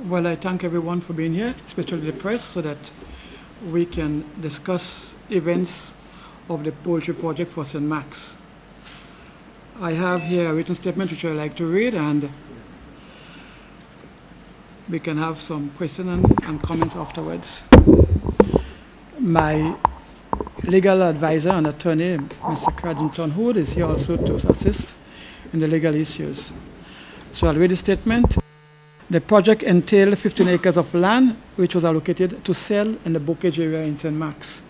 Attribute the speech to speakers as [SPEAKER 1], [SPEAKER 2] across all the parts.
[SPEAKER 1] Well, I thank everyone for being here, especially the press, so that we can discuss events of the poultry project for St. Max. I have here a written statement which I'd like to read, and we can have some questions and comments afterwards. My legal advisor and attorney, Mr. Cradington Hood, is here also to assist in the legal issues. So I'll read the statement. The project entailed 15 acres of land, which was allocated to sell in the bocage area in St. Max.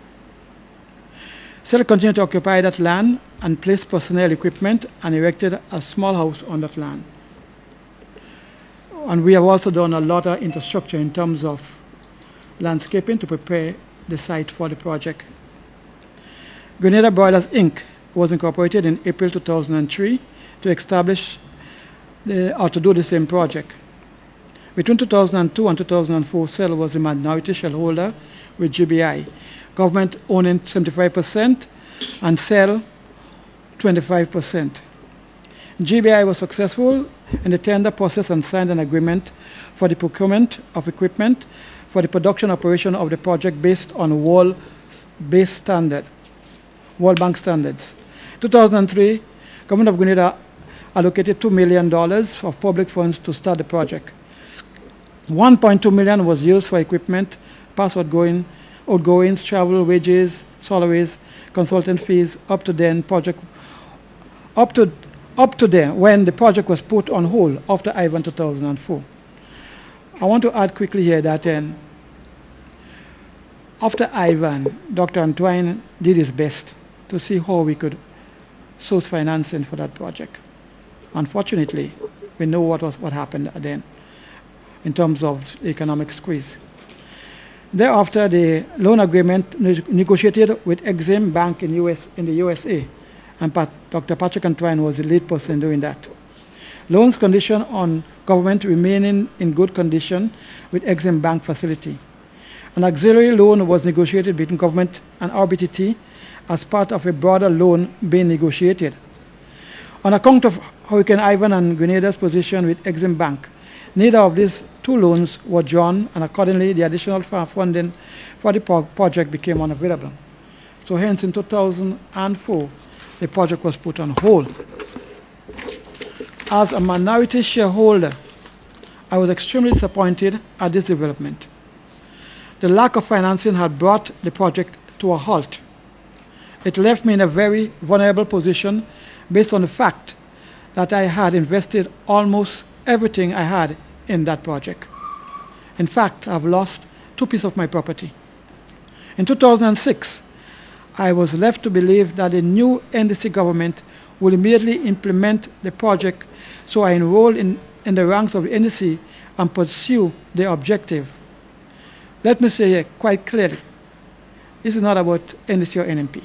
[SPEAKER 1] Cell continued to occupy that land and placed personnel, equipment, and erected a small house on that land. And we have also done a lot of infrastructure in terms of landscaping to prepare the site for the project. Grenada Broilers, Inc. was incorporated in April 2003 to establish or to do the same project. Between 2002 and 2004, Cell was a minority shareholder with GBI, government owning 75% and Cell 25%. GBI was successful in the tender process and signed an agreement for the procurement of equipment for the production operation of the project based on World Bank standards. 2003, Government of Grenada allocated $2 million of public funds to start the project. $1.2 million was used for equipment, past outgoings, travel, wages, salaries, consultant fees, up to then when the project was put on hold after Ivan 2004. I want to add quickly here that after Ivan, Dr. Antoine did his best to see how we could source financing for that project. Unfortunately, we know what happened then in terms of the economic squeeze. Thereafter, the loan agreement negotiated with Exim Bank in the USA, and Dr. Patrick Antoine was the lead person in doing that. Loans condition on government remaining in good condition with Exim Bank facility. An auxiliary loan was negotiated between government and RBTT as part of a broader loan being negotiated. On account of Hurricane Ivan and Grenada's position with Exim Bank, neither of these two loans were drawn, and accordingly, the additional funding for the project became unavailable. So hence, in 2004, the project was put on hold. As a minority shareholder, I was extremely disappointed at this development. The lack of financing had brought the project to a halt. It left me in a very vulnerable position based on the fact that I had invested almost everything I had in that project. In fact, I've lost 2 pieces of my property. In 2006, I was left to believe that the new NDC government would immediately implement the project, so I enrolled in the ranks of the NDC and pursue the objective. Let me say here quite clearly, this is not about NDC or NMP,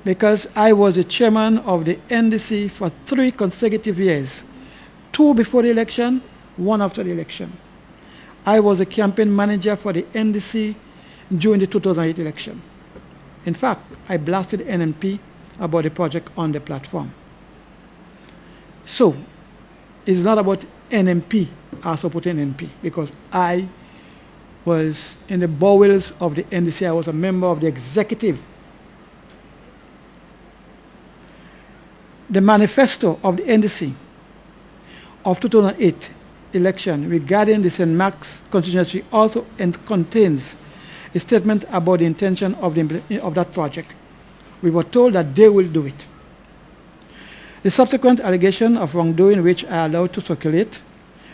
[SPEAKER 1] because I was the chairman of the NDC for 3 consecutive years, 2 before the election, 1 after the election. I was a campaign manager for the NDC during the 2008 election. In fact, I blasted NMP about the project on the platform. So, it's not about NMP or supporting NMP, because I was in the bowels of the NDC. I was a member of the executive. The manifesto of the NDC of 2008 election regarding the St. Max constituency also contains a statement about the intention of that project. We were told that they will do it. The subsequent allegation of wrongdoing which I allowed to circulate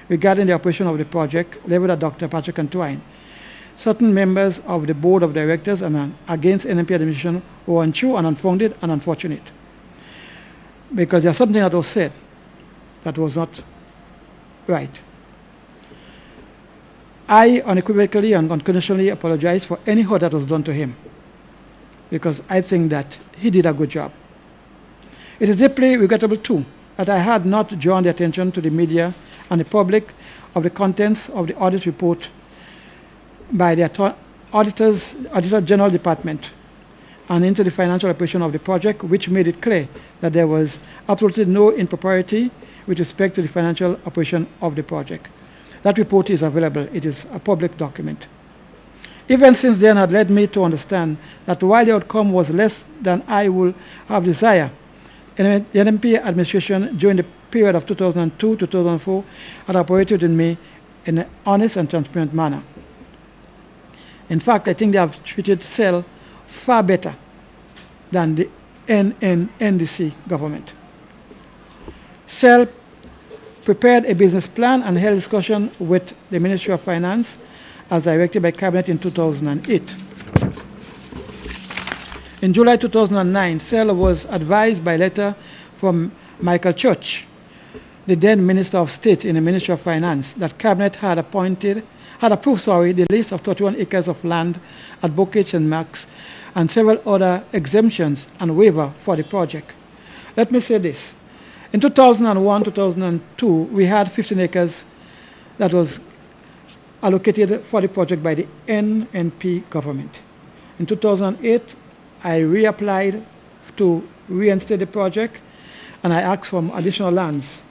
[SPEAKER 1] regarding the operation of the project leveled at Dr. Patrick Antoine, certain members of the board of directors and against NMP administration were untrue and unfounded and unfortunate, because there's something that was said that was not right. I unequivocally and unconditionally apologize for any hurt that was done to him, because I think that he did a good job. It is deeply regrettable, too, that I had not drawn the attention to the media and the public of the contents of the audit report by the Auditor General Department and into the financial operation of the project, which made it clear that there was absolutely no impropriety with respect to the financial operation of the project. That report is available. It is a public document. Events since then had led me to understand that while the outcome was less than I would have desired, the NMP administration during the period of 2002 to 2004 had operated with me in an honest and transparent manner. In fact, I think they have treated Cell far better than the NDC government. Cell prepared a business plan and held discussion with the Ministry of Finance as directed by Cabinet in 2008. In July 2009, Cell was advised by letter from Michael Church, the then Minister of State in the Ministry of Finance, that Cabinet had approved the list of 31 acres of land at Bocage and Max and several other exemptions and waiver for the project. Let me say this. In 2001-2002, we had 15 acres that was allocated for the project by the NNP government. In 2008, I reapplied to reinstate the project, and I asked for additional lands.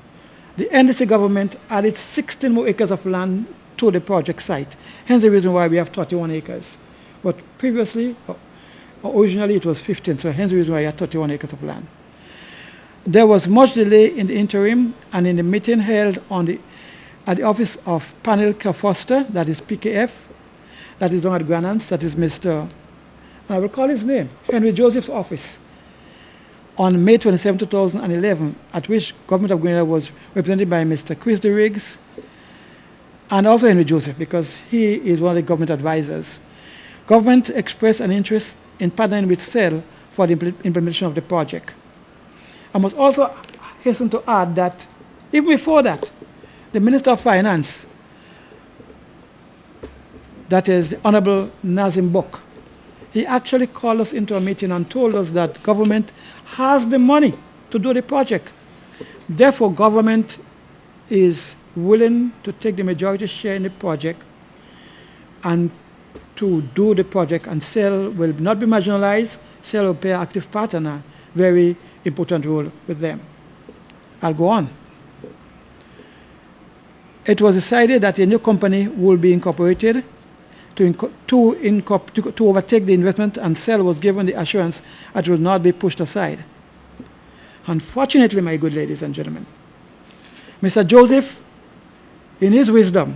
[SPEAKER 1] The NDC government added 16 more acres of land to the project site, hence the reason why we have 31 acres. But previously, originally it was 15, so hence the reason why we had 31 acres of land. There was much delay in the interim, and in the meeting held at the office of Panel Foster, that is PKF, that is down at Granance, that is Mr. I will call his name, Henry Joseph's office, on May 27, 2011, at which Government of Grenada was represented by Mr. Chris de Riggs, and also Henry Joseph, because he is one of the government advisors. Government expressed an interest in partnering with Cell for the implementation of the project. I must also hasten to add that even before that, the Minister of Finance, that is the Honorable Nazim Bok, he actually called us into a meeting and told us that government has the money to do the project. Therefore, government is willing to take the majority share in the project and to do the project, and Cell will not be marginalized. Cell will play an active part and a very important role with them. I'll go on. It was decided that a new company will be incorporated to overtake the investment, and Cell was given the assurance that it will not be pushed aside. Unfortunately, my good ladies and gentlemen, Mr. Joseph, in his wisdom,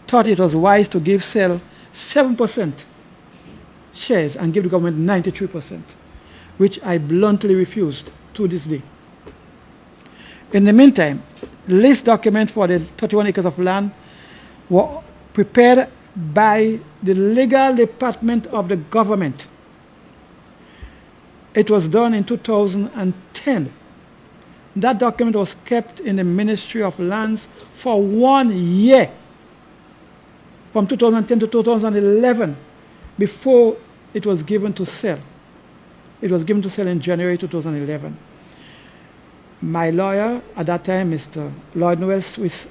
[SPEAKER 1] thought it was wise to give Cell 7% shares and give the government 93%, which I bluntly refused to this day. In the meantime, lease documents for the 31 acres of land were prepared by the legal department of the government. It was done in 2010. That document was kept in the Ministry of Lands for 1 year, from 2010 to 2011, before it was given to Cell. It was given to Cell in January 2011. My lawyer at that time, Mr. Lloyd Noel,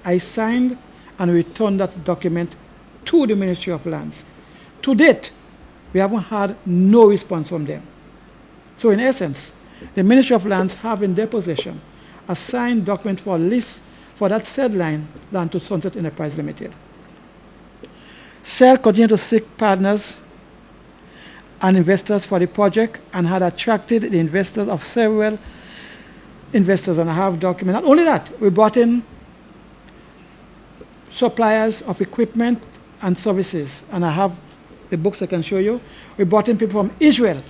[SPEAKER 1] I signed and returned that document to the Ministry of Lands. To date, we haven't had no response from them. So in essence, the Ministry of Lands have in their possession a signed document for lease for that said land to Sunset Enterprise Limited. Cell continued to seek partners and investors for the project and had attracted the investors of several investors, and I have documents. Not only that, we brought in suppliers of equipment and services, and I have the books I can show you. We brought in people from Israel,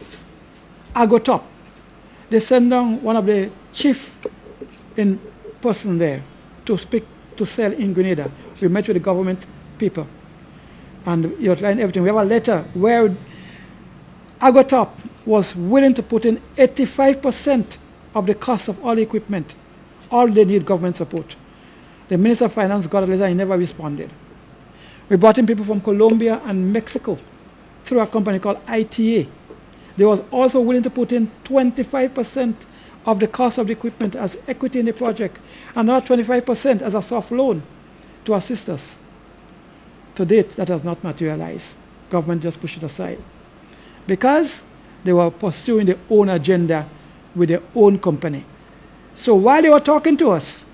[SPEAKER 1] Agotop. They sent down one of the chief in person there to speak to Cell in Grenada. We met with the government people, and you outlined everything. We have a letter where Agotop was willing to put in 85% of the cost of all the equipment. All they need government support. The Minister of Finance got a letter, he never responded. We brought in people from Colombia and Mexico through a company called ITA. They was also willing to put in 25% of the cost of the equipment as equity in the project, and not 25% as a soft loan to assist us. To date, that has not materialized. Government just pushed it aside because they were pursuing their own agenda with their own company. So while they were talking to us,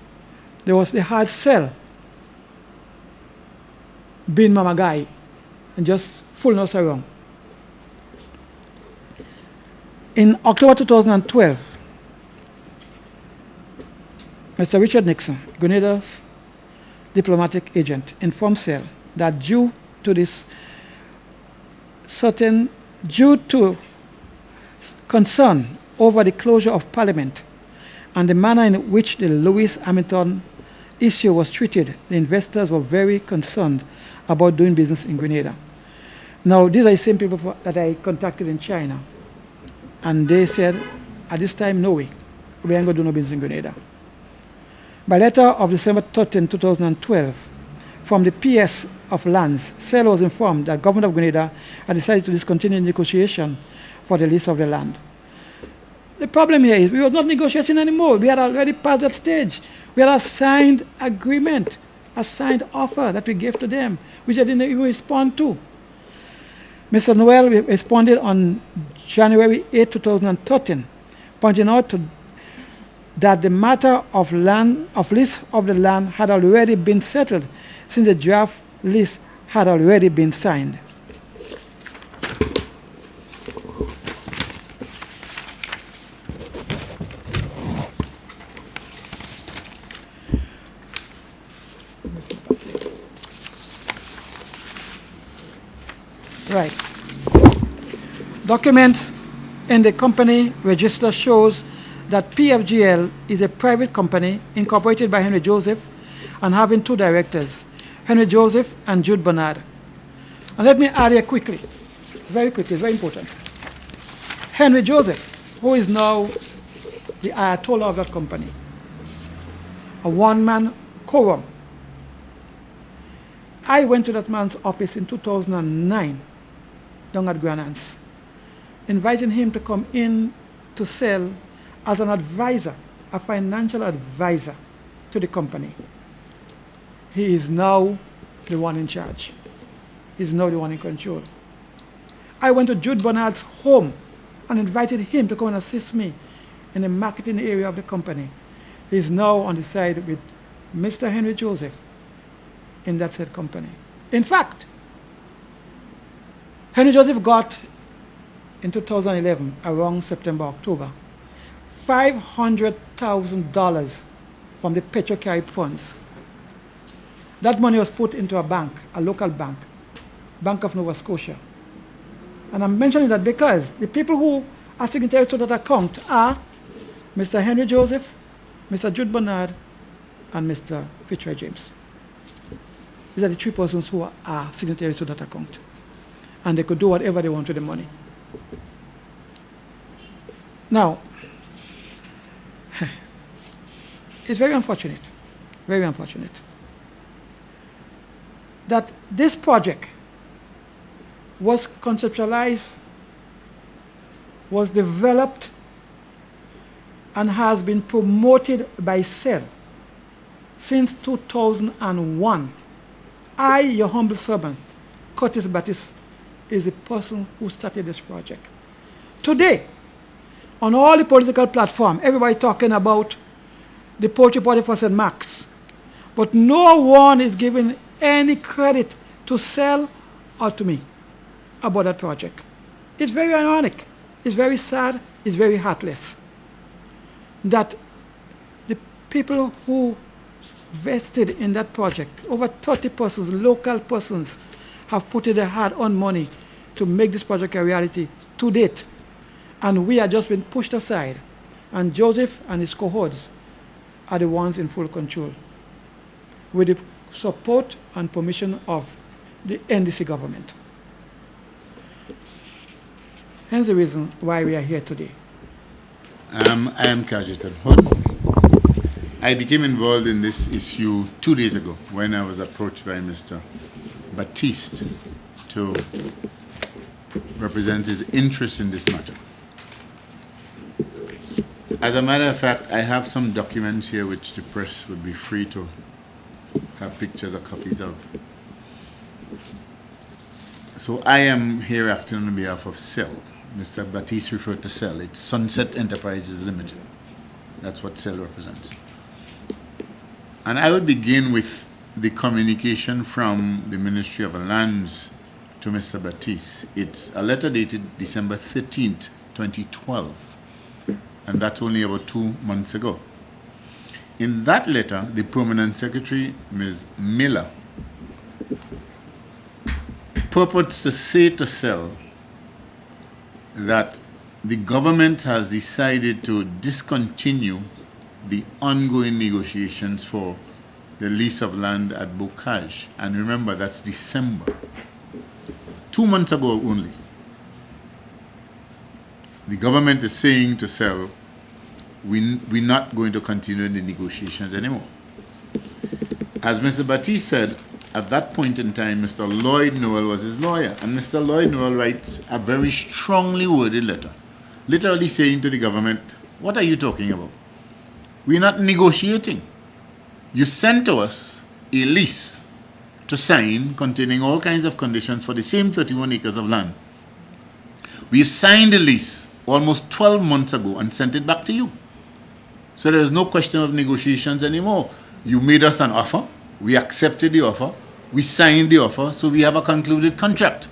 [SPEAKER 1] they had Cell being mama guy and just fooling us around. In October 2012, Mr. Richard Nixon, Grenada's diplomatic agent, informed CEL that due to concern over the closure of Parliament and the manner in which the Lewis Hamilton issue was treated, the investors were very concerned about doing business in Grenada. Now, these are the same people that I contacted in China, and they said, at this time, no way, we ain't going to do no business in Grenada. By letter of December 13, 2012, from the PS of Lands, CEL was informed that Government of Grenada had decided to discontinue negotiation for the lease of the land. The problem here is we were not negotiating anymore. We had already passed that stage. We had a signed agreement, a signed offer that we gave to them, which they didn't even respond to. Mr. Noel responded on January 8, 2013, pointing out that the matter of lease of the land had already been settled since the draft lease had already been signed. Right. Documents in the company register shows that PFGL is a private company incorporated by Henry Joseph and having two directors, Henry Joseph and Jude Bernard. And let me add here quickly, very important. Henry Joseph, who is now the Ayatollah of that company, a one-man quorum. I went to that man's office in 2009, down at Granance, inviting him to come in to CEL as an advisor, a financial advisor to the company. He is now the one in charge. He's now the one in control. I went to Jude Bernard's home and invited him to come and assist me in the marketing area of the company. He's now on the side with Mr. Henry Joseph in that said company. In fact, Henry Joseph got, in 2011, around September, October, $500,000 from the Petrocarib funds. That money was put into a bank, a local bank, Bank of Nova Scotia. And I'm mentioning that because the people who are signatories to that account are Mr. Henry Joseph, Mr. Jude Bernard, and Mr. Fitzroy James. These are the three persons who are signatories to that account. And they could do whatever they want with the money. Now, it's very unfortunate that this project was conceptualized, was developed, and has been promoted by CEL since 2001. I, your humble servant, Curtis Baptiste, is the person who started this project. Today, on all the political platforms, everybody talking about the poultry project for St. Mark's, but no one is giving any credit to CEL or to me about that project. It's very ironic, it's very sad, it's very heartless that the people who vested in that project, over 30 persons, local persons, have put in their hard-earned money to make this project a reality to date. And we are just been pushed aside. And Joseph and his cohorts are the ones in full control, with the support and permission of the NDC government. Hence the reason why we are here today.
[SPEAKER 2] I am Kajitan Hood. I became involved in this issue 2 days ago when I was approached by Mr. Baptiste to represent his interest in this matter. As a matter of fact, I have some documents here which the press would be free to have pictures or copies of. So I am here acting on behalf of CEL. Mr. Baptiste referred to CEL. It's Sunset Enterprises Limited. That's what CEL represents. And I would begin with the communication from the Ministry of Lands to Mr. Baptiste. It's a letter dated December 13th, 2012, and that's only about 2 months ago. In that letter, the Permanent Secretary, Ms. Miller, purports to say to Cell that the government has decided to discontinue the ongoing negotiations for the lease of land at Bocage. And remember, that's December. 2 months ago only. The government is saying to Cell, we're not going to continue the negotiations anymore. As Mr. Baptiste said, at that point in time, Mr. Lloyd Noel was his lawyer. And Mr. Lloyd Noel writes a very strongly worded letter, literally saying to the government, what are you talking about? We're not negotiating. You sent to us a lease to sign containing all kinds of conditions for the same 31 acres of land. We've signed a lease almost 12 months ago and sent it back to you. So there is no question of negotiations anymore. You made us an offer. We accepted the offer. We signed the offer. So we have a concluded contract.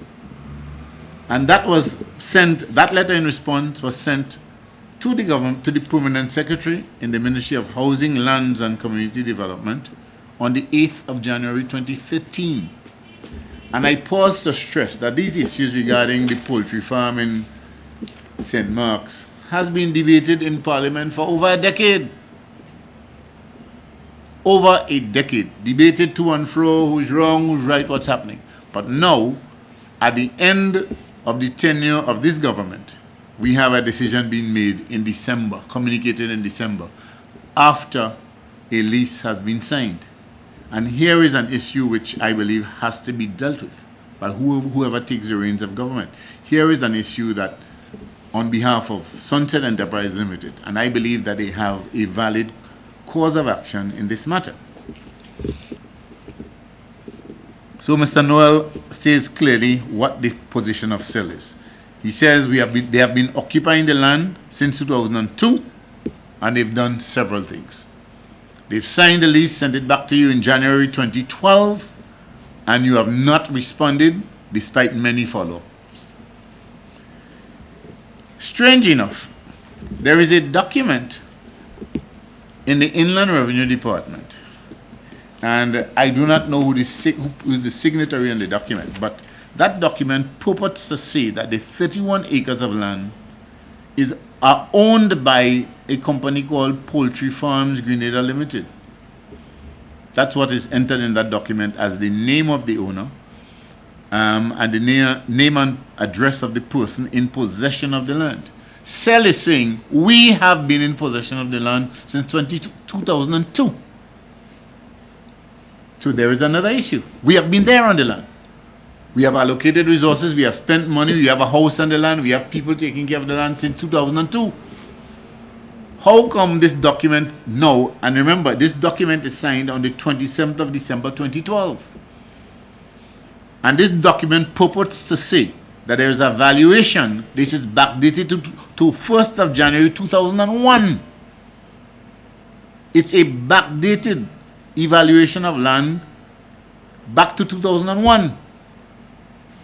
[SPEAKER 2] And that was sent, that letter in response was sent to the government, to the Permanent Secretary in the Ministry of Housing, Lands and Community Development on the 8th of January 2013. And I pause to stress that these issues regarding the poultry farm in St. Mark's has been debated in Parliament for over a decade. Over a decade. Debated to and fro, who's wrong, who's right, what's happening. But now, at the end of the tenure of this government, we have a decision being made in December, communicated in December, after a lease has been signed. And here is an issue which I believe has to be dealt with by whoever takes the reins of government. Here is an issue that, on behalf of Sunset Enterprise Limited, and I believe that they have a valid cause of action in this matter. So Mr. Noel says clearly what the position of Cell is. He says they have been occupying the land since 2002, and they've done several things. They've signed the lease, sent it back to you in January 2012, and you have not responded despite many follow-ups. Strange enough, there is a document in the Inland Revenue Department, and I do not know who is the signatory on the document, but that document purports to say that the 31 acres of land are owned by a company called Poultry Farms Grenada Limited. That's what is entered in that document as the name of the owner and the name and address of the person in possession of the land. Cell is saying, we have been in possession of the land since 2002. So there is another issue. We have been there on the land. We have allocated resources, we have spent money, we have a house on the land, we have people taking care of the land since 2002. How come this document now, and remember, this document is signed on the 27th of December 2012. And this document purports to say that there is a valuation, this is backdated to 1st of January 2001. It's a backdated evaluation of land back to 2001.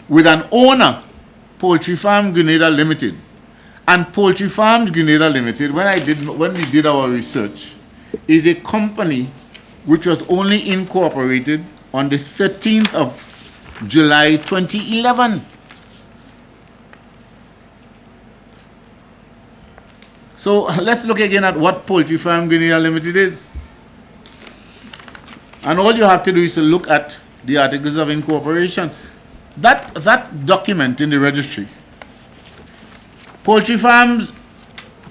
[SPEAKER 2] With an owner, Poultry Farm Grenada Limited. And Poultry Farms Grenada Limited, when we did our research, is a company which was only incorporated on the 13th of July 2011. So let's look again at what Poultry Farm Grenada Limited is. And all you have to do is to look at the articles of incorporation. That document in the registry, poultry farms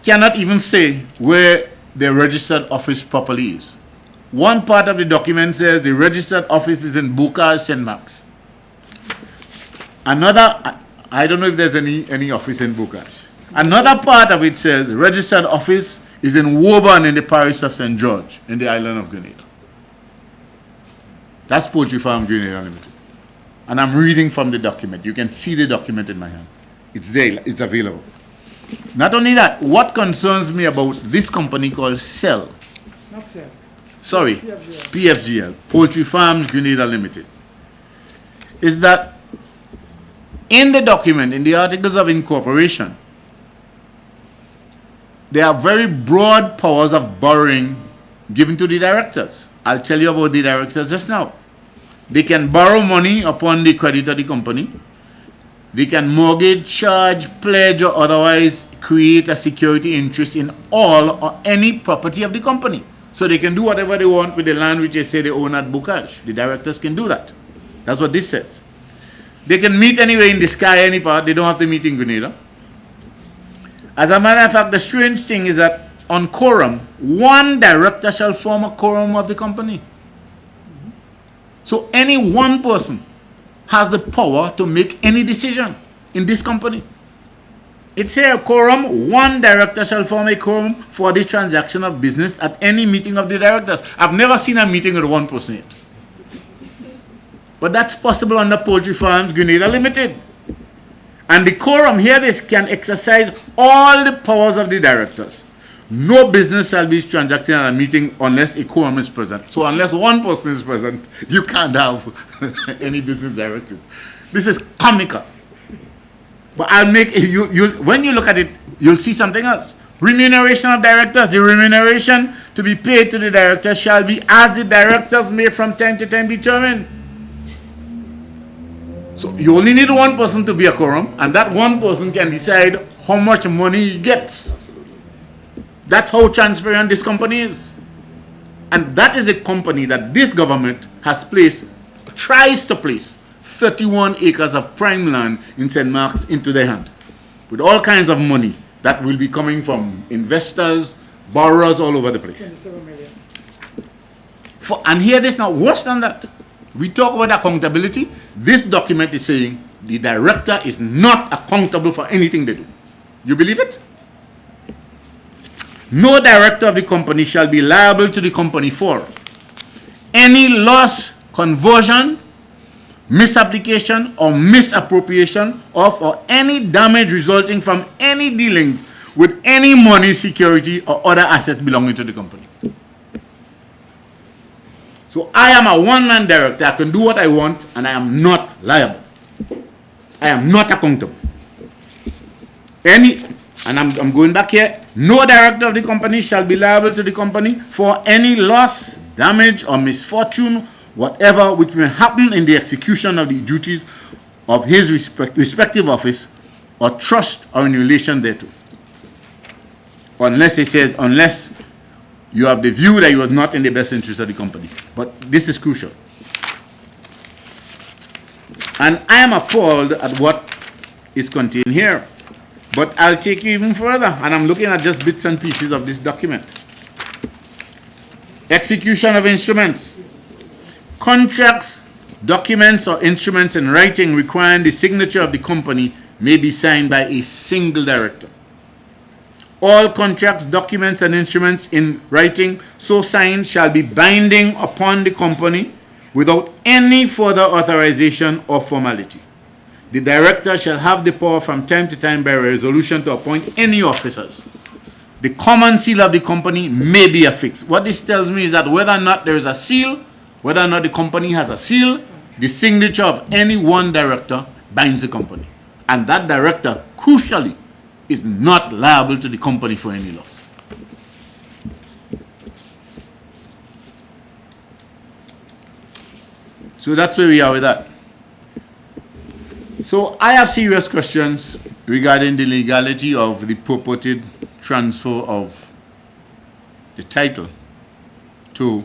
[SPEAKER 2] cannot even say where their registered office properly is. One part of the document says the registered office is in Bocage, St. Mark's. Another, I don't know if there's any office in Bocage. Another part of it says registered office is in Woburn in the parish of St. George in the island of Grenada. That's Poultry Farm Grenada Limited. And I'm reading from the document. You can see the document in my hand. It's there, it's available. Not only that, what concerns me about this company called Cell.
[SPEAKER 1] Not Cell.
[SPEAKER 2] sorry, PFGL, Poultry Farms Grenada Limited, is that in the document, in the articles of incorporation, there are very broad powers of borrowing given to the directors. I'll tell you about the directors just now. They can borrow money upon the credit of the company. They can mortgage, charge, pledge, or otherwise create a security interest in all or any property of the company. So they can do whatever they want with the land which they say they own at Bocage. The directors can do that. That's what this says. They can meet anywhere in the sky, any part. They don't have to meet in Grenada. As a matter of fact, the strange thing is that on quorum, one director shall form a quorum of the company. So any one person has the power to make any decision in this company. It's here, quorum, one director shall form a quorum for the transaction of business at any meeting of the directors. I've never seen a meeting with one person yet. But that's possible under Poultry Farms Grenada Limited. And the quorum here, this can exercise all the powers of the directors. No business shall be transacted at a meeting unless a quorum is present. So unless one person is present, you can't have any business directed. This is comical. But I'll make when you look at it, you'll see something else. Remuneration of directors. The remuneration to be paid to the directors shall be as the directors may from time to time determine. So you only need one person to be a quorum, and that one person can decide how much money he gets. That's how transparent this company is. And that is the company that this government has tries to place 31 acres of prime land in St. Mark's into their hand, with all kinds of money that will be coming from investors, borrowers all over the place.
[SPEAKER 1] 27 million.
[SPEAKER 2] And hear this now, worse than that. We talk about accountability. This document is saying the director is not accountable for anything they do. You believe it? No director of the company shall be liable to the company for any loss, conversion, misapplication, or misappropriation of or any damage resulting from any dealings with any money, security, or other asset belonging to the company. So I am a one-man director. I can do what I want, and I am not liable. I am not accountable. And I'm going back here. No director of the company shall be liable to the company for any loss, damage, or misfortune, whatever which may happen in the execution of the duties of his respective office or trust or in relation thereto. Unless it says, unless you have the view that he was not in the best interest of the company. But this is crucial. And I am appalled at what is contained here. But I'll take you even further, and I'm looking at just bits and pieces of this document. Execution of instruments. Contracts, documents, or instruments in writing requiring the signature of the company may be signed by a single director. All contracts, documents, and instruments in writing so signed shall be binding upon the company without any further authorization or formality. The director shall have the power from time to time by resolution to appoint any officers. The common seal of the company may be affixed. What this tells me is that whether or not there is a seal, whether or not the company has a seal, the signature of any one director binds the company. And that director, crucially, is not liable to the company for any loss. So that's where we are with that. So I have serious questions regarding the legality of the purported transfer of the title to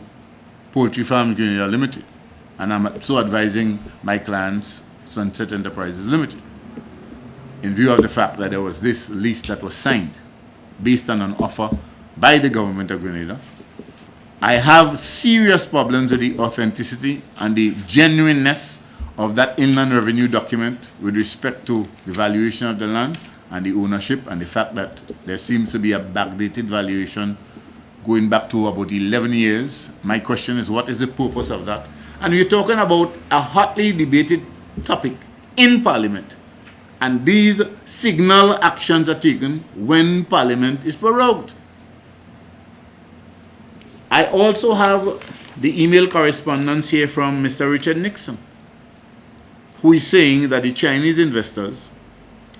[SPEAKER 2] Poultry Farms Grenada Limited. And I'm so advising my clients, Sunset Enterprises Limited, in view of the fact that there was this lease that was signed based on an offer by the government of Grenada. I have serious problems with the authenticity and the genuineness of that inland revenue document with respect to the valuation of the land and the ownership, and the fact that there seems to be a backdated valuation going back to about 11 years. My question is, what is the purpose of that? And we're talking about a hotly debated topic in Parliament. And these signal actions are taken when Parliament is prorogued. I also have the email correspondence here from Mr. Richard Nixon, who is saying that the Chinese investors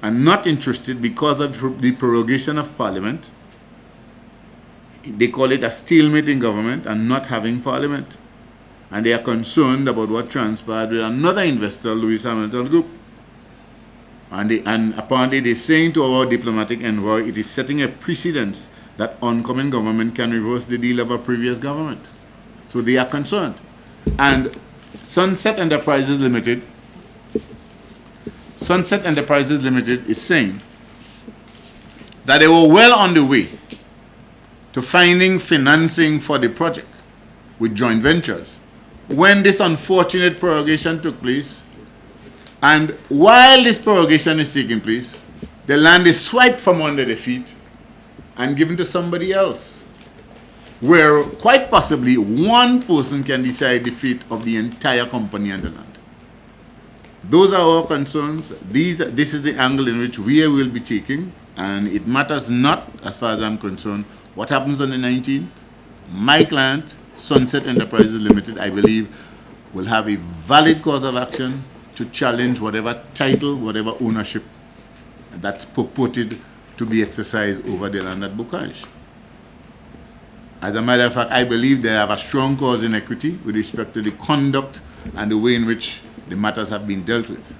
[SPEAKER 2] are not interested because of the prorogation of Parliament. They call it a stalemate in government and not having Parliament. And they are concerned about what transpired with another investor, Louis Hamilton Group. And apparently they're saying to our diplomatic envoy, it is setting a precedence that oncoming government can reverse the deal of a previous government. So they are concerned. And Sunset Enterprises Limited is saying that they were well on the way to finding financing for the project with joint ventures when this unfortunate prorogation took place. And while this prorogation is taking place, the land is swiped from under their feet and given to somebody else, where quite possibly one person can decide the fate of the entire company and the land. Those are our concerns. This is the angle in which we will be taking, and it matters not, as far as I'm concerned, what happens on the 19th. My client, Sunset Enterprises Limited, I believe, will have a valid cause of action to challenge whatever title, whatever ownership that's purported to be exercised over the land at Bocage. As a matter of fact, I believe they have a strong cause in equity with respect to the conduct and the way in which the matters have been dealt with.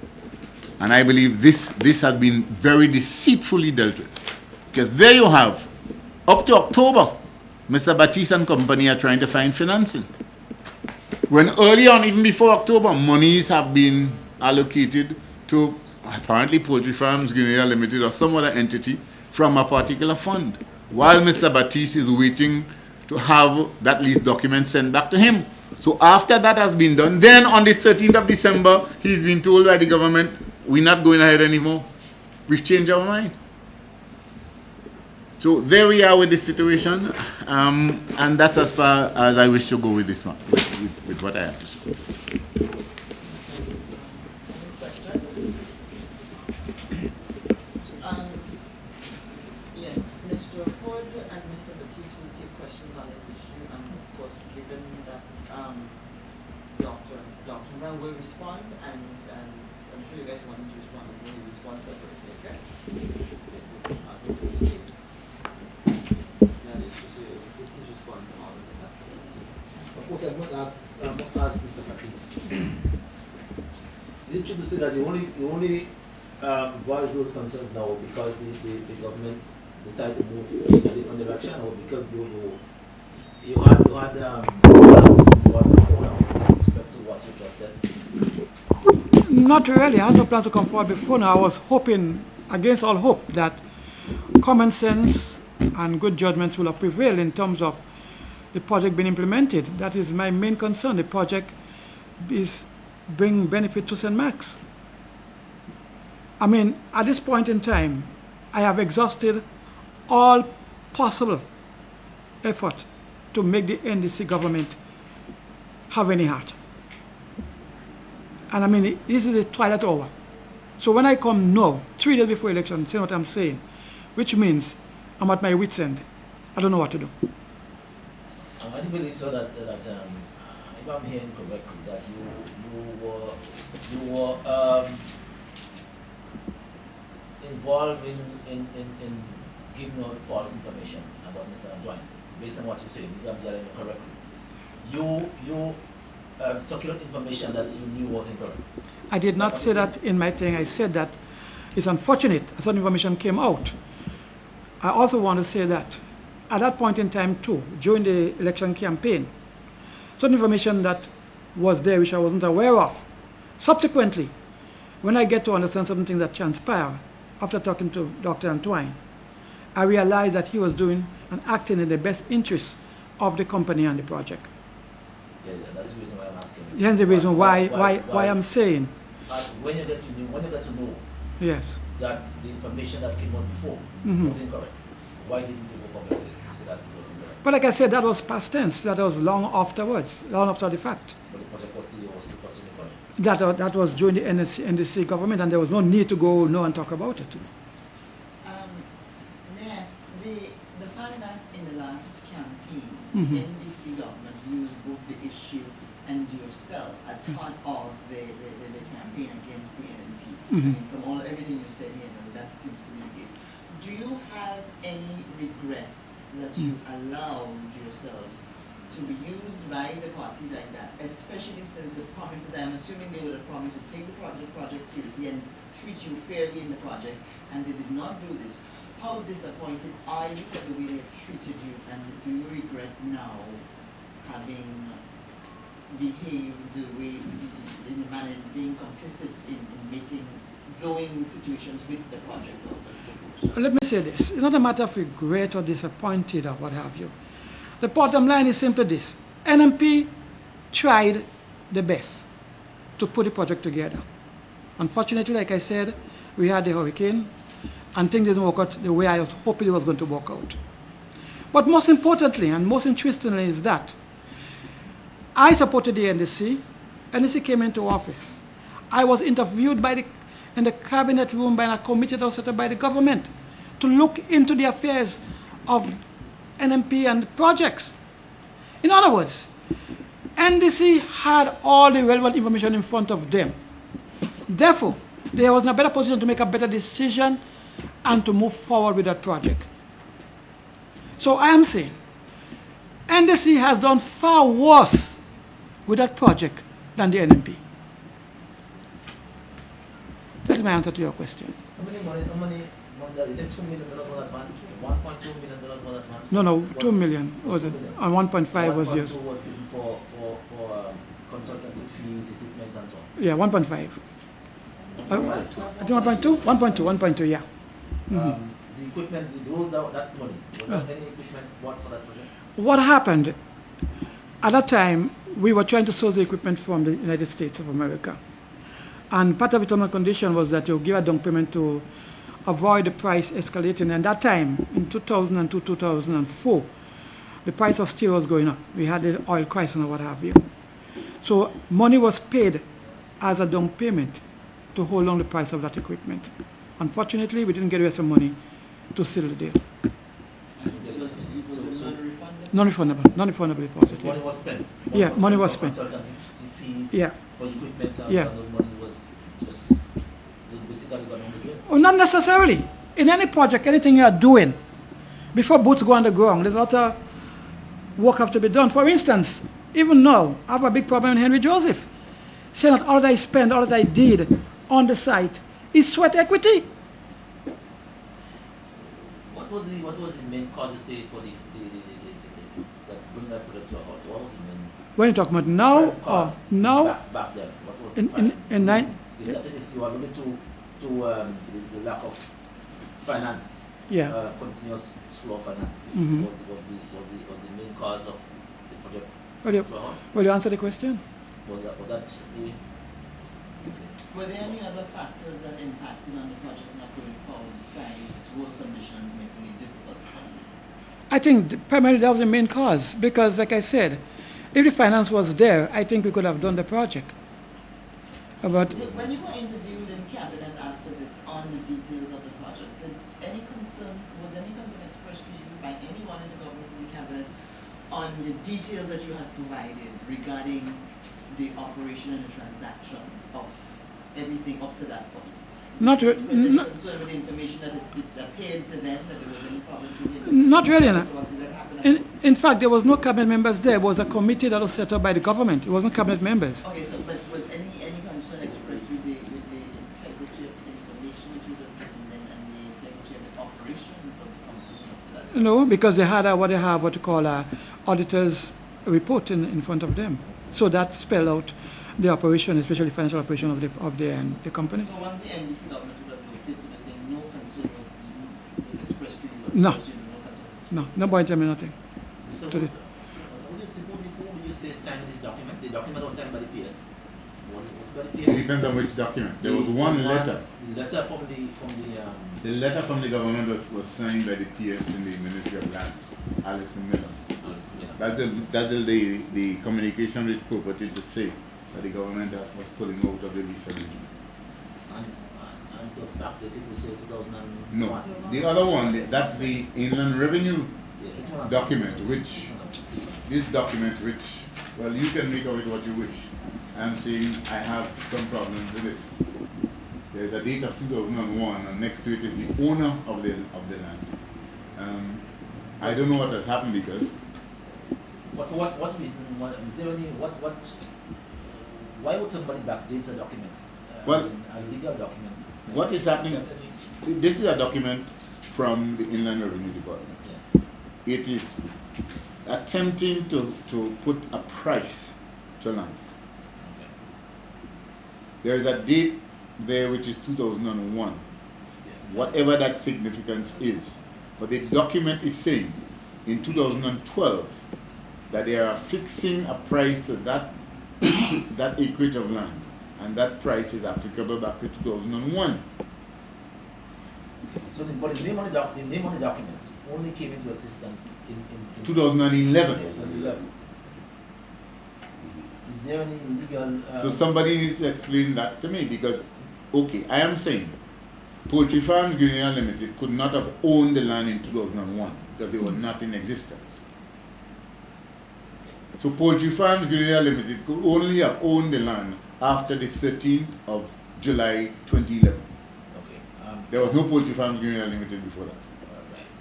[SPEAKER 2] And I believe this has been very deceitfully dealt with. Because there you have, up to October, Mr. Batiste and company are trying to find financing. When early on, even before October, monies have been allocated to apparently Poultry Farms Guinea Limited or some other entity from a particular fund, while Mr. Batiste is waiting to have that lease document sent back to him. So after that has been done, then on the 13th of December, he's been told by the government, we're not going ahead anymore. We've changed our mind. So there we are with this situation, and that's as far as I wish to go with this one, with what I have to say.
[SPEAKER 3] Yes, Mr. Hood and Mr. Batiste will take questions on this issue, and of course, given that Dr. Brown will respond, and I'm sure you guys want him to respond as well. He responds separately, okay?
[SPEAKER 4] Of course, I must ask Mr. Batiste. Is it true to say that you only voice those concerns now because the government decided to move in a different direction, or because you had plans with respect to what you just said?
[SPEAKER 1] Not really. I had no plans to come forward before now. I was hoping, against all hope, that common sense and good judgment will have prevailed in terms of the project being implemented. That is my main concern. The project is bring benefit to St. Mark's. I mean, at this point in time, I have exhausted all possible effort to make the NDC government have any heart. And I mean, this is the twilight hour. So when I come now, 3 days before election, saying what I'm saying, which means I'm at my wit's end. I don't know what to do.
[SPEAKER 4] I do believe so that if I'm hearing correctly, that you were involved in giving out false information about Mr. Antoine, based on what you say, if I'm getting it correctly. You circulate information that you knew was incorrect.
[SPEAKER 1] I did not say that in my thing. I said that it's unfortunate certain information came out. I also want to say that at that point in time too, during the election campaign, certain information that was there which I wasn't aware of. Subsequently, when I get to understand something that transpired after talking to Dr. Antoine, I realized that he was doing and acting in the best interest of the company and the project.
[SPEAKER 4] Yeah, that's the reason why I'm asking.
[SPEAKER 1] Hence the reason why I'm saying.
[SPEAKER 4] When you get to know
[SPEAKER 1] Yes.
[SPEAKER 4] that the information that came out before was incorrect, why didn't you go public with it to say that it was incorrect?
[SPEAKER 1] But like I said, that was past tense. That was long afterwards, long after the fact.
[SPEAKER 4] But the project was still pursuing correct.
[SPEAKER 1] That was during the NDC government, and there was no need to go and talk about it.
[SPEAKER 3] May I ask, the fact that in the last campaign, NDC both the issue and yourself as part of the campaign against the NNP. I mean, from everything you said here, that seems to be the case. Do you have any regrets that you allowed yourself to be used by the party like that, especially since the promises, I'm assuming they would have promised to take the project seriously and treat you fairly in the project, and they did not do this? How disappointed are you at the way they have treated you, and do you regret now having behaved the way, in a manner, being complicit in blowing situations with the project?
[SPEAKER 1] Let me say this. It's not a matter of regret or disappointed or what have you. The bottom line is simply this. NMP tried the best to put the project together. Unfortunately, like I said, we had the hurricane, and things didn't work out the way I was hoping it was going to work out. But most importantly, and most interestingly, is that I supported the NDC. NDC came into office. I was interviewed in the cabinet room by a committee that was set up by the government to look into the affairs of NMP and projects. In other words, NDC had all the relevant information in front of them. Therefore, there was in a better position to make a better decision and to move forward with that project. So I am saying, NDC has done far worse with that project than the NMP. That's my answer to your question.
[SPEAKER 4] How many is it $2 million was advanced? $1.2 million was advanced?
[SPEAKER 1] No, 2 million was it? And 1.5 was yours.
[SPEAKER 4] 1.2 was given for consultancy fees, equipment, and so on.
[SPEAKER 1] Yeah, 1.5. I think 1.2, yeah.
[SPEAKER 4] The equipment, that money, was there any equipment bought for that project?
[SPEAKER 1] What happened, at that time, we were trying to source the equipment from the United States of America. And part of the term and condition was that you give a down payment to avoid the price escalating. And that time, in 2002, 2004, the price of steel was going up. We had the oil crisis and what have you. So money was paid as a down payment to hold on the price of that equipment. Unfortunately, we didn't get the rest of money to seal the deal. Non-refundable deposit.
[SPEAKER 4] Money was spent.
[SPEAKER 1] Money was spent.
[SPEAKER 4] Consultancy fees
[SPEAKER 1] Yeah.
[SPEAKER 4] for equipment and
[SPEAKER 1] Yeah.
[SPEAKER 4] those money was just basically gone on the drain.
[SPEAKER 1] Well, not necessarily. In any project, anything you are doing, before boots go on the ground, there's a lot of work have to be done. For instance, even now, I have a big problem in Henry Joseph, saying that all that I spent, all that I did on the site is sweat equity.
[SPEAKER 4] What was the main cause you say for that bring that project to a halt? What was the main
[SPEAKER 1] When you talk about now or
[SPEAKER 4] cause
[SPEAKER 1] now,
[SPEAKER 4] back then? What was
[SPEAKER 1] in
[SPEAKER 4] I think you are alluding to the lack of finance,
[SPEAKER 1] yeah.
[SPEAKER 4] continuous flow of finance
[SPEAKER 1] Mhm.
[SPEAKER 4] was the main cause of the project.
[SPEAKER 1] Will you answer the question?
[SPEAKER 4] Was that the
[SPEAKER 3] Were there any other factors that impacted on the project not going forward besides work conditions making it difficult to fund it?
[SPEAKER 1] I think primarily that was the main cause because, like I said, if the finance was there, I think we could have done the project. But
[SPEAKER 3] When you were interviewed in cabinet after this on the details of the project, was any concern expressed to you by anyone in the government and the cabinet on the details that you had provided regarding the operation and the transactions of everything up to that point?
[SPEAKER 1] not
[SPEAKER 3] Was there any
[SPEAKER 1] not,
[SPEAKER 3] concern with the information that it appeared to them that there was any problem?
[SPEAKER 1] not really. No.
[SPEAKER 3] So did that happen?
[SPEAKER 1] In fact, there was no cabinet members there. It was a committee that was set up by the government. It wasn't cabinet members.
[SPEAKER 3] Okay, so but was any concern expressed with the integrity of the information which was given and the integrity of the operations of the company after that?
[SPEAKER 1] No, because they had what you call a auditor's report in front of them. So that spelled out the operation, especially financial operation of the company.
[SPEAKER 3] So once the NDC government would have looked into the thing, no concern was expressed to you?
[SPEAKER 1] No.
[SPEAKER 3] No concern?
[SPEAKER 1] No, nobody tell me nothing.
[SPEAKER 4] Mr.
[SPEAKER 1] To the-
[SPEAKER 4] Who would you say signed this document? The document was signed by the PS. Was it by the
[SPEAKER 2] It
[SPEAKER 4] PS?
[SPEAKER 2] depends on which document. There was one letter.
[SPEAKER 4] The letter from
[SPEAKER 2] The letter from the government was signed by the PS in the Ministry of Lands, Alison Miller. That's the communication which purported to say that the government was pulling out of the lease agreement.
[SPEAKER 4] and it was updated to say 2001.
[SPEAKER 2] No, the other one, that's the Inland Revenue
[SPEAKER 4] Yes, this one.
[SPEAKER 2] document, this document which Well, you can make of it what you wish. I'm saying I have some problems with it. There's a date of 2001, and next to it is the owner of the land. I don't know what has happened because.
[SPEAKER 4] What reason? Is there any why would somebody backdate a document?
[SPEAKER 2] Well,
[SPEAKER 4] a legal document.
[SPEAKER 2] What is happening? This is a document from the Inland Revenue Department.
[SPEAKER 4] Yeah.
[SPEAKER 2] It is attempting to put a price to land.
[SPEAKER 4] Okay.
[SPEAKER 2] There is a date there which is 2001, whatever that significance is. But the document is saying in 2012 that they are fixing a price to that, that acreage of land, and that price is applicable back to 2001.
[SPEAKER 4] So but the name on the document only came into existence in
[SPEAKER 2] 2011.
[SPEAKER 4] 2011. Is there any legal...
[SPEAKER 2] So somebody needs to explain that to me, because, okay, I am saying Poultry Farms Guinea Limited could not have owned the land in 2001 because they were not in existence. So Poultry Farms Guinea Limited could only have owned the land after the 13th of July 2011.
[SPEAKER 4] Okay.
[SPEAKER 2] There was no Poultry Farms Guinea Limited before that.
[SPEAKER 4] Right.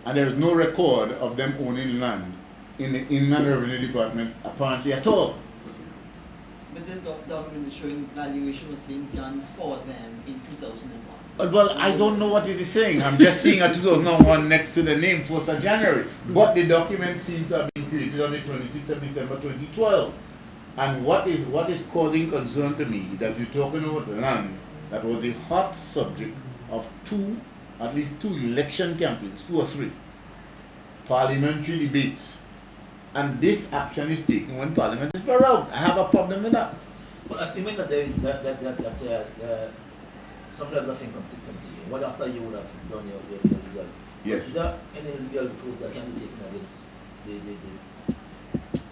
[SPEAKER 2] And there is no record of them owning land in the Inland Revenue Department apparently at all.
[SPEAKER 3] But this document is showing valuation was being done for them in 2001.
[SPEAKER 2] Well, I don't know what it is saying. I'm just seeing a 2001 next to the name, 1st of January. But the document seems to have been created on the 26th of December 2012. And what is causing concern to me that you're talking about land that was a hot subject of at least two election campaigns, 2 or 3, parliamentary debates. And this action is taken when Parliament is prorogued. I have a problem with that.
[SPEAKER 4] Well, assuming that there is some level of inconsistency, what after you would have done your legal?
[SPEAKER 2] Yes.
[SPEAKER 4] Is there any legal recourse that can be taken against the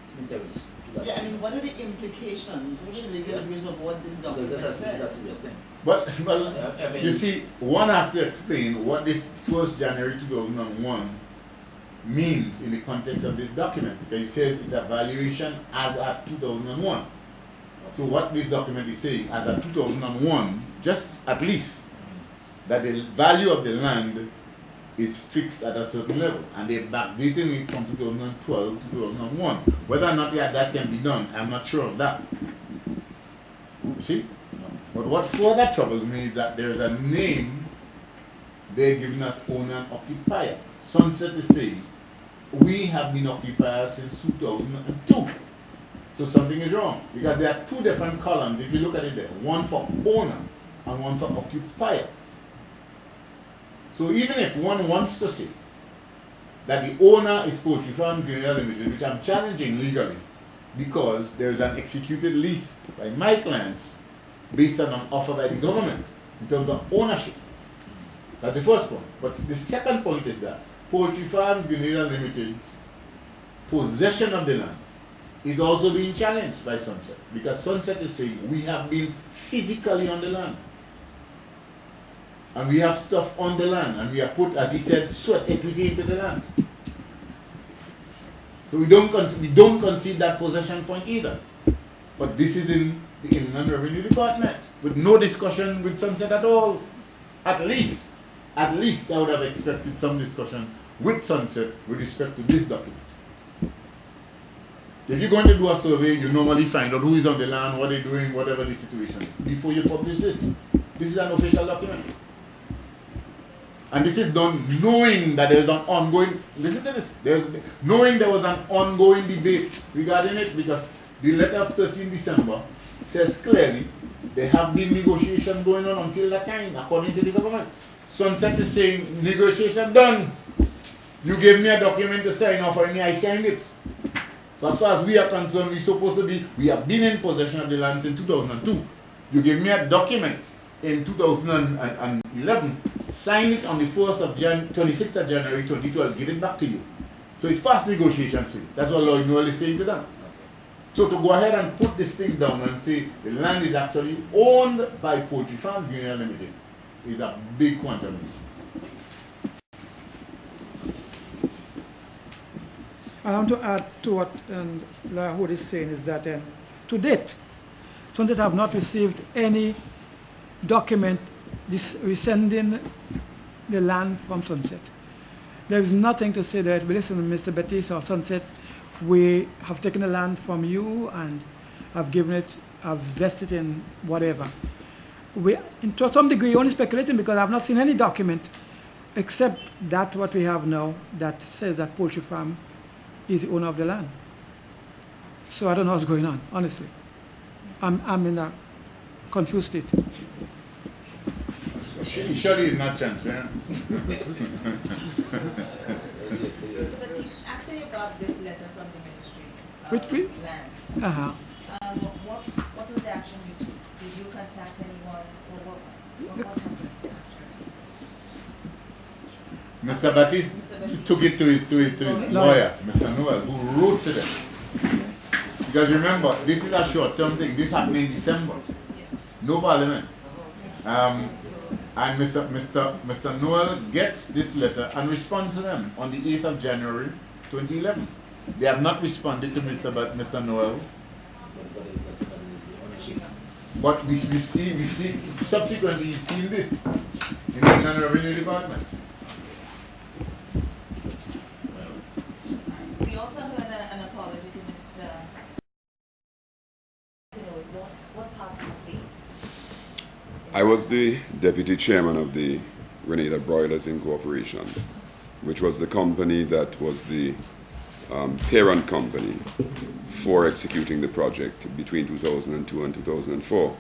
[SPEAKER 4] cemeteries?
[SPEAKER 3] Yeah, I mean, what are the implications? What are the legal implications of what this document
[SPEAKER 4] That's
[SPEAKER 3] says?
[SPEAKER 4] a serious thing.
[SPEAKER 2] Well,
[SPEAKER 4] I mean,
[SPEAKER 2] you see, one has to explain what this 1st January 2001 means in the context of this document, because it says it's a valuation as at 2001. So what this document is saying, as at 2001, just at least, that the value of the land is fixed at a certain level, and they're backdating it from 2012 to 2001. Whether or not that can be done, I'm not sure of that. You see? But what further troubles me is that there is a name they're giving us owner and occupier. Sunset is saying, we have been occupiers since 2002. So something is wrong, because there are 2 different columns, if you look at it there, one for owner and one for occupier. So even if one wants to say that the owner is Poultry Farm Guinea Limited, which I'm challenging legally, because there is an executed lease by my clients based on an offer by the government in terms of ownership. That's the first point. But the second point is that Poultry Farm Guinea Limited's possession of the land is also being challenged by Sunset, because Sunset is saying we have been physically on the land, and we have stuff on the land, and we have put, as he said, sweat equity into the land. So we don't concede that possession point either. But this is in the Inland Revenue Department, with no discussion with Sunset at all. At least I would have expected some discussion with Sunset with respect to this document. If you're going to do a survey, you normally find out who is on the land, what they're doing, whatever the situation is, before you publish this. This is an official document. And this is done knowing that there is an ongoing, listen to this, knowing there was an ongoing debate regarding it, because the letter of 13 December says clearly there have been negotiations going on until that time, according to the government. Sunset is saying, negotiation done. You gave me a document to sign off on me, I signed it. So as far as we are concerned, we have been in possession of the land since 2002. You gave me a document in 2011, sign it on the 26th of January 2012, give it back to you. So it's past negotiation stage. That's what Lloyd Noel is saying to them. So to go ahead and put this thing down and say the land is actually owned by Poultry Farm Guinea Limited is a big quantum.
[SPEAKER 1] I want to add to what Lahud is saying is that to date, Sunset have not received any document rescinding the land from Sunset. There is nothing to say that, listen, Mr. Batiste or Sunset, we have taken the land from you and have given it, have vested in whatever. To some degree, only speculating because I have not seen any document except that what we have now that says that Poultry Farm is the owner of the land. So I don't know what's going on, honestly. I'm in a confused state.
[SPEAKER 2] Surely it's not transparent.
[SPEAKER 5] Mr. Batiste, after you got this letter from the Ministry
[SPEAKER 1] Which
[SPEAKER 5] of Lands,
[SPEAKER 1] Uh-huh.
[SPEAKER 5] what was the action you took? Did you contact anyone, or what happened after?
[SPEAKER 2] Mr. Batiste
[SPEAKER 5] Mr. Batiste
[SPEAKER 2] took it to his lawyer, Mr. Noel, who wrote to them. Because remember, this is a short-term thing. This happened in December. No parliament. And Mr. Noel gets this letter and responds to them on the 8th of January 2011. They have not responded to Mr. Noel. But we see subsequently seen this in the Inland Revenue Department.
[SPEAKER 5] We also heard an apology to Mr. What part of the
[SPEAKER 6] I was the deputy chairman of the Grenada Broilers Incorporation, which was the company that was the parent company for executing the project between 2002 and 2004.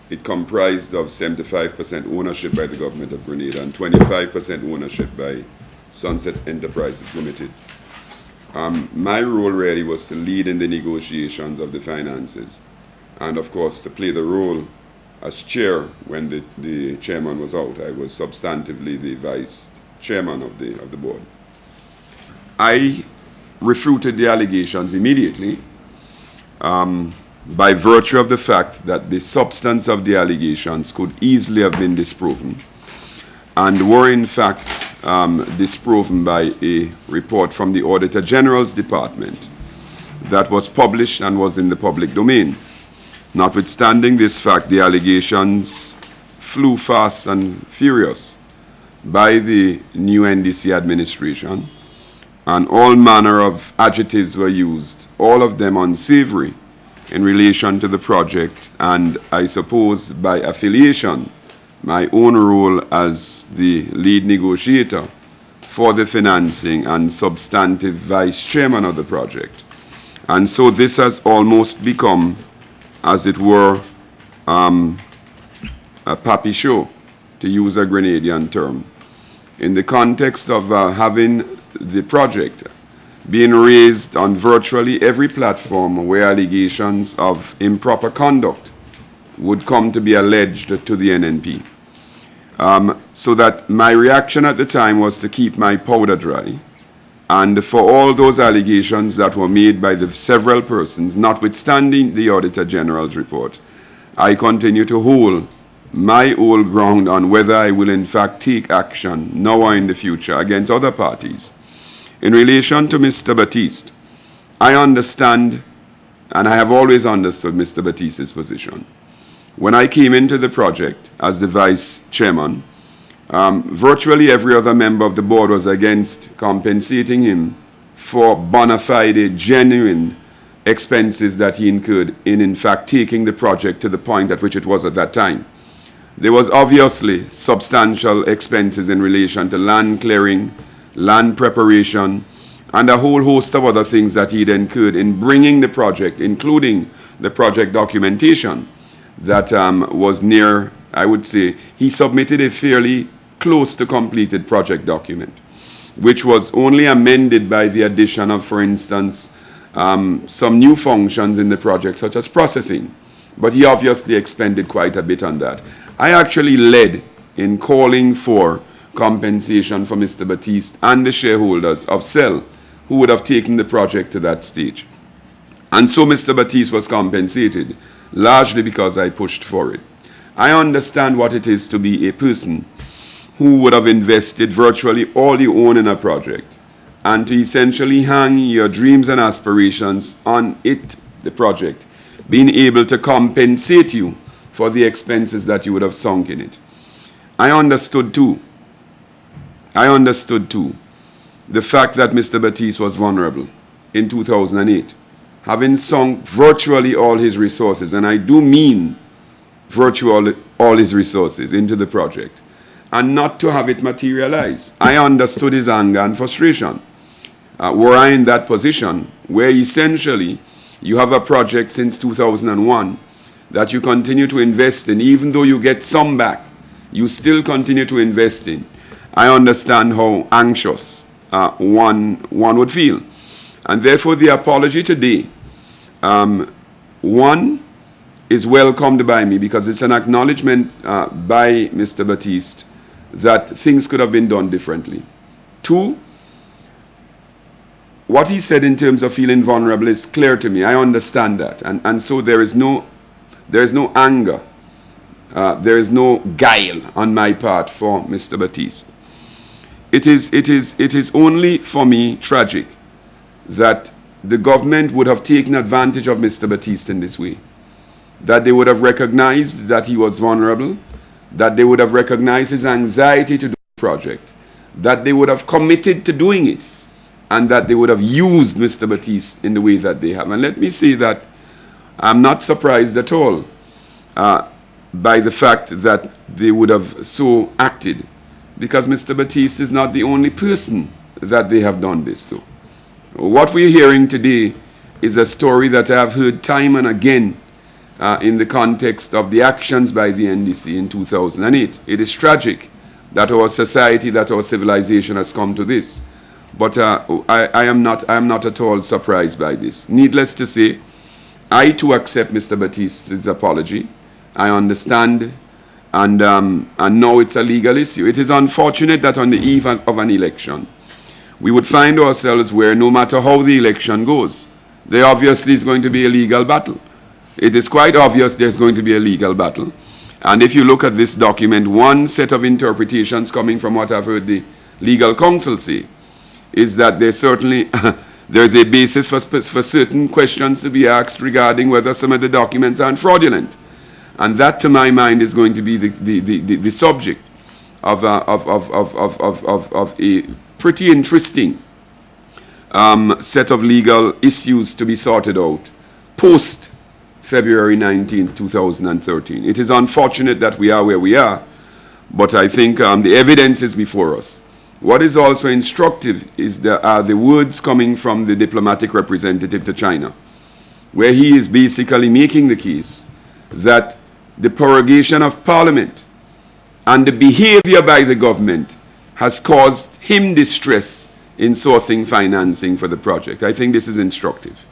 [SPEAKER 6] It comprised of 75% ownership by the government of Grenada and 25% ownership by Sunset Enterprises Limited. My role really was to lead in the negotiations of the finances and of course to play the role as chair when the chairman was out. I was substantively the vice chairman of the board. I refuted the allegations immediately by virtue of the fact that the substance of the allegations could easily have been disproven and were in fact disproven by a report from the Auditor General's Department that was published and was in the public domain. Notwithstanding this fact, the allegations flew fast and furious by the new NDC administration, and all manner of adjectives were used, all of them unsavory in relation to the project, and I suppose by affiliation, my own role as the lead negotiator for the financing and substantive vice chairman of the project. And so this has almost become, as it were, a papi show, to use a Grenadian term, in the context of having the project being raised on virtually every platform where allegations of improper conduct would come to be alleged to the NNP. So that my reaction at the time was to keep my powder dry, and for all those allegations that were made by the several persons, notwithstanding the Auditor General's report, I continue to hold my old ground on whether I will in fact take action now or in the future against other parties. In relation to Mr. Batiste, I understand, and I have always understood Mr. Batiste's position. When I came into the project as the vice chairman, virtually every other member of the board was against compensating him for bona fide, genuine expenses that he incurred in fact taking the project to the point at which it was at that time. There was obviously substantial expenses in relation to land clearing, land preparation, and a whole host of other things that he'd incurred in bringing the project, including the project documentation that was near, I would say, he submitted a fairly close to completed project document, which was only amended by the addition of, for instance, some new functions in the project, such as processing. But he obviously expended quite a bit on that. I actually led in calling for compensation for Mr. Batiste and the shareholders of Cell who would have taken the project to that stage. And so Mr. Batiste was compensated, largely because I pushed for it. I understand what it is to be a person who would have invested virtually all you own in a project and to essentially hang your dreams and aspirations on it, the project, being able to compensate you for the expenses that you would have sunk in it. I understood too the fact that Mr. Batiste was vulnerable in 2008, having sunk virtually all his resources, and I do mean virtually all his resources into the project, and not to have it materialize. I understood his anger and frustration. Were I in that position, where essentially you have a project since 2001 that you continue to invest in, even though you get some back, you still continue to invest in, I understand how anxious one would feel. And therefore the apology today, one, is welcomed by me because it's an acknowledgement by Mr. Batiste that things could have been done differently. Two, what he said in terms of feeling vulnerable is clear to me. I understand that. And so there is no anger. There is no guile on my part for Mr. Batiste. It is only for me tragic that the government would have taken advantage of Mr. Batiste in this way. That they would have recognized that he was vulnerable, that they would have recognized his anxiety to do the project, that they would have committed to doing it, and that they would have used Mr. Batiste in the way that they have. And let me say that I'm not surprised at all by the fact that they would have so acted, because Mr. Batiste is not the only person that they have done this to. What we're hearing today is a story that I have heard time and again in the context of the actions by the NDC in 2008. It is tragic that our society, that our civilization has come to this. But I am not at all surprised by this. Needless to say, I too accept Mr. Batiste's apology. I understand, and now it's a legal issue. It is unfortunate that on the eve of an election, we would find ourselves where no matter how the election goes, there obviously is going to be a legal battle. It is quite obvious there's going to be a legal battle. And if you look at this document, one set of interpretations coming from what I've heard the legal counsel say is that there's certainly there's a basis for certain questions to be asked regarding whether some of the documents are fraudulent. And that, to my mind, is going to be the subject of a pretty interesting set of legal issues to be sorted out post February 19, 2013. It is unfortunate that we are where we are, but I think the evidence is before us. What is also instructive is the words coming from the diplomatic representative to China, where he is basically making the case that the prorogation of Parliament and the behavior by the government has caused him distress in sourcing financing for the project. I think this is instructive.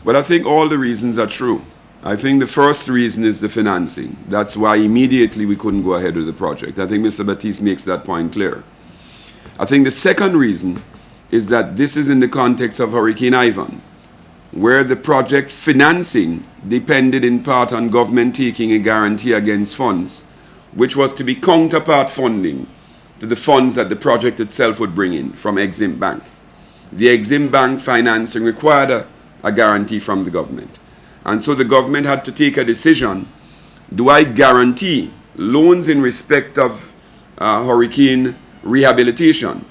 [SPEAKER 6] But I think all the reasons are true. I think the first reason is the financing. That's why immediately we couldn't go ahead with the project. I think Mr. Batiste makes that point clear. I think the second reason is that this is in the context of Hurricane Ivan, where the project financing depended in part on government taking a guarantee against funds, which was to be counterpart funding to the funds that the project itself would bring in from Exim Bank. The Exim Bank financing required a guarantee from the government. And so the government had to take a decision. Do I guarantee loans in respect of hurricane rehabilitation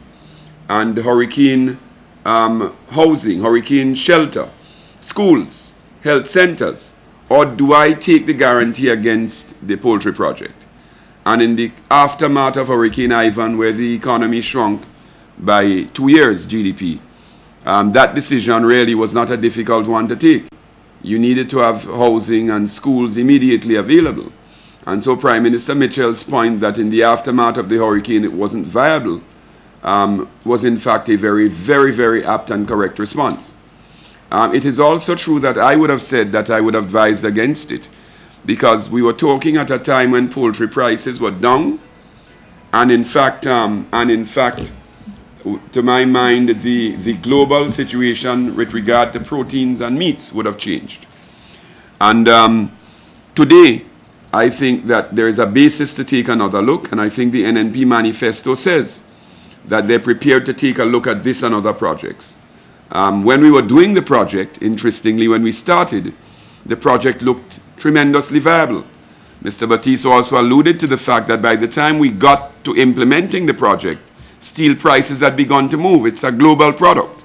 [SPEAKER 6] and hurricane housing, hurricane shelter, schools, health centers, or do I take the guarantee against the poultry project? And in the aftermath of Hurricane Ivan, where the economy shrunk by 2 years GDP, that decision really was not a difficult one to take. You needed to have housing and schools immediately available. And so Prime Minister Mitchell's point that in the aftermath of the hurricane it wasn't viable was in fact a very, very, very apt and correct response. It is also true that I would have said that I would have advised against it, because we were talking at a time when poultry prices were down, and in fact, to my mind, the global situation with regard to proteins and meats would have changed. And today, I think that there is a basis to take another look, and I think the NNP manifesto says that they're prepared to take a look at this and other projects. When we were doing the project, interestingly, when we started, the project looked tremendously viable. Mr. Batiste also alluded to the fact that by the time we got to implementing the project, steel prices had begun to move. It's a global product.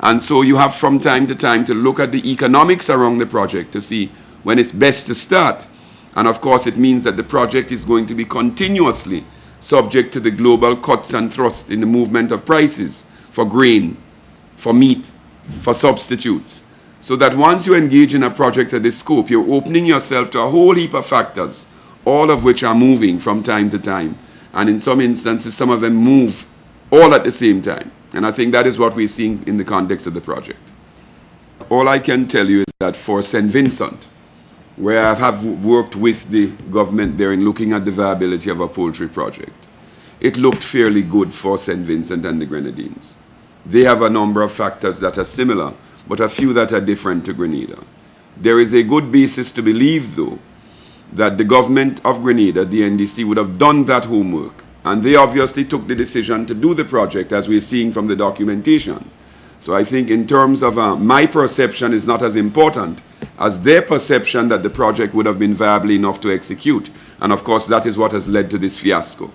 [SPEAKER 6] And so you have from time to time to look at the economics around the project to see when it's best to start. And of course, it means that the project is going to be continuously subject to the global cuts and thrusts in the movement of prices for grain, for meat, for substitutes. So that once you engage in a project of this scope, you're opening yourself to a whole heap of factors, all of which are moving from time to time. And in some instances, some of them move all at the same time. And I think that is what we're seeing in the context of the project. All I can tell you is that for St. Vincent, where I have worked with the government there in looking at the viability of a poultry project, it looked fairly good for St. Vincent and the Grenadines. They have a number of factors that are similar, but a few that are different to Grenada. There is a good basis to believe, though, that the government of Grenada, the NDC, would have done that homework. And they obviously took the decision to do the project, as we're seeing from the documentation. So I think in terms of my perception is not as important as their perception that the project would have been viable enough to execute. And of course, that is what has led to this fiasco.